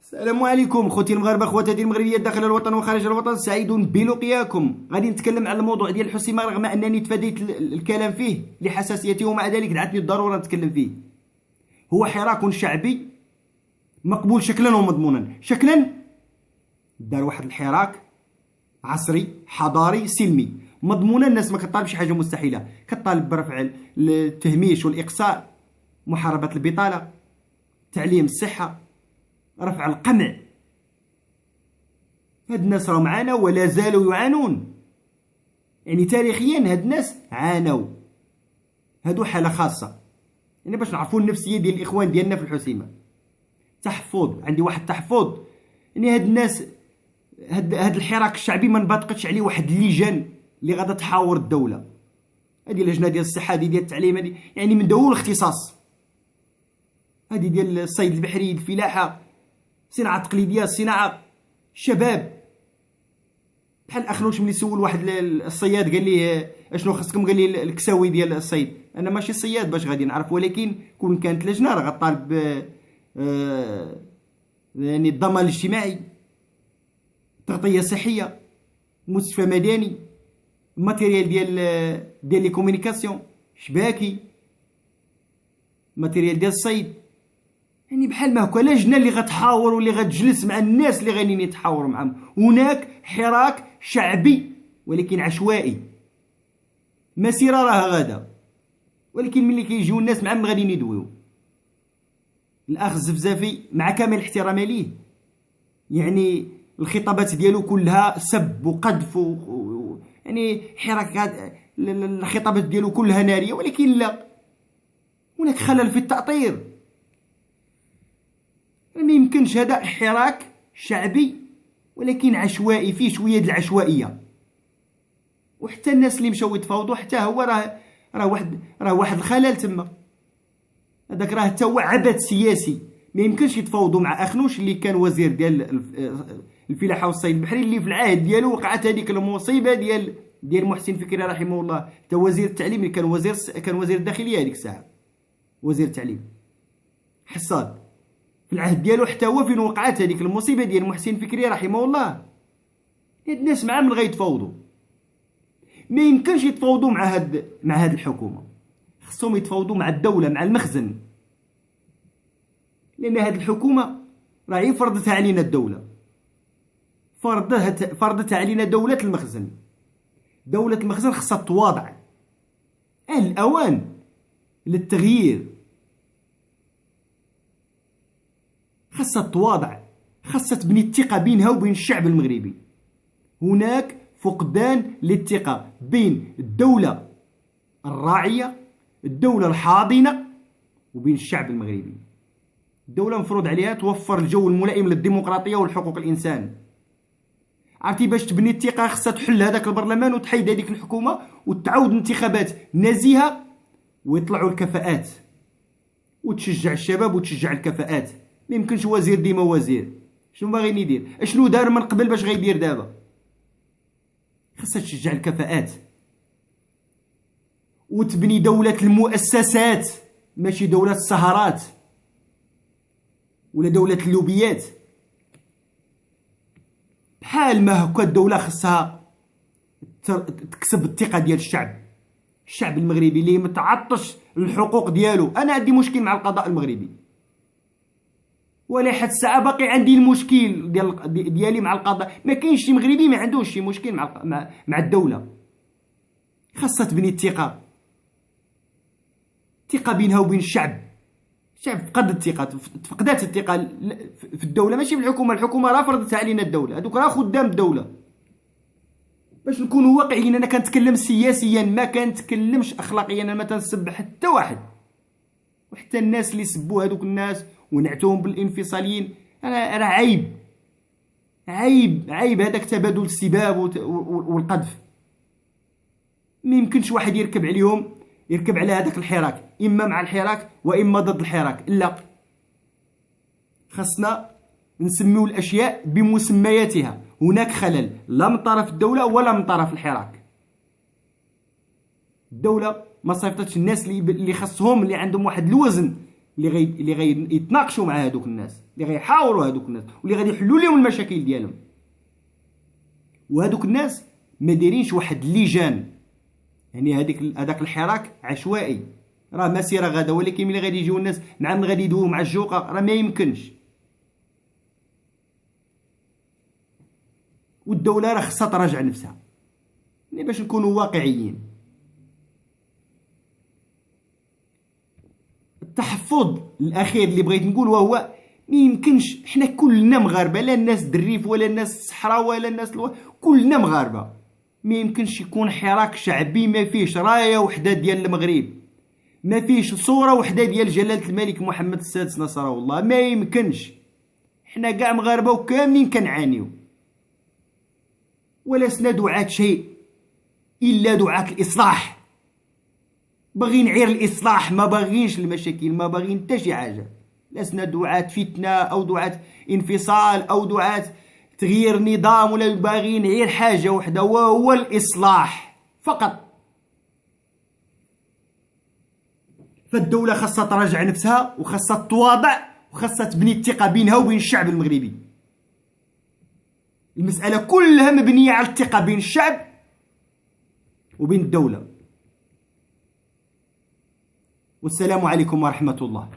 السلام عليكم خوتي المغاربه، خواتاتي المغربيه داخل الوطن وخارج الوطن، سعيد بلقياكم. غادي نتكلم على الموضوع ديال حسيمه رغم انني تفاديت الكلام فيه لحساسيته، ومع ذلك دعتني الضروره نتكلم فيه. هو حراك شعبي مقبول شكلا ومضمونا. شكلا دار واحد الحراك عصري حضاري سلمي. مضمونا الناس ما كطالبش حاجه مستحيله، كطالب برفع التهميش والاقصاء، محاربه البطاله، تعليم الصحه، رفع القمع. هاد الناس راهم عانوا ولا زالوا يعانون. يعني تاريخيا هاد الناس عانوا، هادو حالة خاصة. يعني باش نعرفوا النفسية ديال الإخوان ديالنا في الحسيمة. تحفظ، عندي واحد التحفظ. يعني هاد الناس، هاد الحراك الشعبي ما نباتقتش عليه واحد اللجان اللي غادا تحاور الدولة. هادي اللجنة ديال الصحة، هادي ديال التعليم، هادي يعني من دول الاختصاص. هادي ديال الصيد البحري، الفلاحة، صناعة تقليدية، صناعة شباب. بحال اخنوش ملي سول واحد الصياد قال ليه اشنو خصكم، قال لي الكساوي ديال الصيد. انا ماشي صياد باش غادي نعرف، ولكن كون كانت لجنه راه غطالب يعني الضمان الاجتماعي، تغطيه صحيه، مستشفى مدني، ماتيريال ديال لي كومونيكاسيون، شباكي، ماتيريال ديال الصيد. يعني بحال ما هكا لجنه اللي غتحاور واللي غتجلس مع الناس اللي غاديين يتحاوروا معاهم. هناك حراك شعبي ولكن عشوائي. مسيره راه غادا، ولكن ملي كيجيو الناس مع من غاديين يدويو. الاخ الزفزافي مع كامل احترامي ليه، يعني الخطابات ديالو كلها سب وقذف يعني حراك، الخطابات ديالو كلها ناريه، ولكن لا، هناك خلل في التأطير. ما يمكنش، هذا حراك شعبي ولكن عشوائي، فيه شويه د العشوائيه. وحتى الناس اللي مشاو يتفاوضوا حتى هو راه واحد الخلل تما. هذاك راه حتى هو عبث سياسي. ما يمكنش يتفاوضوا مع اخنوش اللي كان وزير ديال الفلاحه والصيد البحري، اللي في العهد ديالو وقعت هذيك المصيبه ديال محسن فكري رحمه الله. حتى وزير التعليم اللي كان وزير الداخليه هذيك الساعه، وزير التعليم حصاد في العهد ديالو، حتى هو فين وقعت هذيك المصيبه ديال محسن فكري رحمه الله. هاد الناس مع من غيتفاوضوا؟ ما يمكنش يتفاوضوا مع هاد الحكومه. خصهم يتفاوضوا مع الدوله، مع المخزن، لان هاد الحكومه راهي فرضتها علينا الدوله، فرضتها علينا دوله المخزن. دوله المخزن خصها تواضع. الاوان للتغيير، خاصها تواضع، خاصها تبني الثقة بينها وبين الشعب المغربي. هناك فقدان للثقة بين الدولة الراعية، الدولة الحاضنة، وبين الشعب المغربي. الدولة مفروض عليها توفر الجو الملائم للديمقراطية والحقوق الإنسان. عرفتي باش تبني الثقة خاصها تحل هذاك البرلمان وتحيد هذيك الحكومة وتعاود انتخابات نزيهة ويطلعوا الكفاءات، وتشجع الشباب وتشجع الكفاءات. ما يمكنش وزير ديما وزير. شنو باغي يدير؟ اشنو دار من قبل باش غيدير دابا؟ خاصها تشجع الكفاءات وتبني دولة المؤسسات، ماشي دولة السهرات ولا دولة اللوبيات. بحال ما هكا الدولة خاصها تكسب الثقة ديال الشعب المغربي اللي متعطش للحقوق ديالو. انا عندي مشكل مع القضاء المغربي، ولا حد الساعه باقي عندي المشكل ديالي مع القضاء. ما كاينش شي مغربي ما عندوش شي مشكل مع الدوله. خاصها تبني الثقه بينها وبين الشعب. الشعب فقد الثقه، فقدات الثقه في الدوله، ماشي في الحكومه. الحكومه راه فرضتها علينا الدوله، هذوك راه خدام الدوله. باش نكونوا واقعيين، انا كنتكلم سياسيا، ما كنتكلمش اخلاقيا. انا ما تنسب حتى واحد، وحتى الناس اللي سبوا هذوك الناس ونعتوهم بالانفصاليين، انا راه عيب هذاك تبادل السباب والقذف. ما يمكنش واحد يركب عليهم، يركب على هذاك الحراك، اما مع الحراك واما ضد الحراك. لا، خاصنا نسميو الاشياء بمسمياتها. هناك خلل لا من طرف الدوله ولا من طرف الحراك. الدوله ما صيفطتش الناس اللي خاصهم، اللي عندهم واحد الوزن اللي غادي يتناقشوا مع هذوك الناس، اللي غيحاوروا هذوك الناس، واللي غادي يحلوا لهم المشاكل ديالهم. وهذوك الناس ما دايرينش واحد اللجان، يعني هذاك الحراك عشوائي. راه مسيره غدا، ولكن ملي غادي يجيو الناس مع من غادي يدويو مع الجوقه راه ما يمكنش. والدوله راه خصها تراجع نفسها، يعني باش نكونوا واقعيين. التحفظ الاخير اللي بغيت نقول وهو ما يمكنش، حنا كلنا مغاربه، لا الناس الريف ولا الناس الصحراء ولا الناس كلنا مغاربه. ما يمكنش يكون حراك شعبي ما فيهش رايه وحده ديال المغرب، ما فيهش صوره وحده ديال جلاله الملك محمد السادس نصره الله. ما يمكنش. حنا كاع مغاربه وكاملين كنعانيو، ولسنا دعاة شيء الا دعاة الاصلاح. باغيين غير الاصلاح، ما باغينش المشاكل، ما باغيين حتى شي حاجه. لسنا دعاة فتنه او دعاة انفصال او دعاة تغيير نظام، ولا باغيين غير حاجه وحده وهو الاصلاح فقط. فالدوله خاصها تراجع نفسها، وخاصها تواضع، وخاصها تبني الثقه بينها وبين الشعب المغربي. المساله كلها مبنيه على الثقه بين الشعب وبين الدوله. والسلام عليكم ورحمه الله.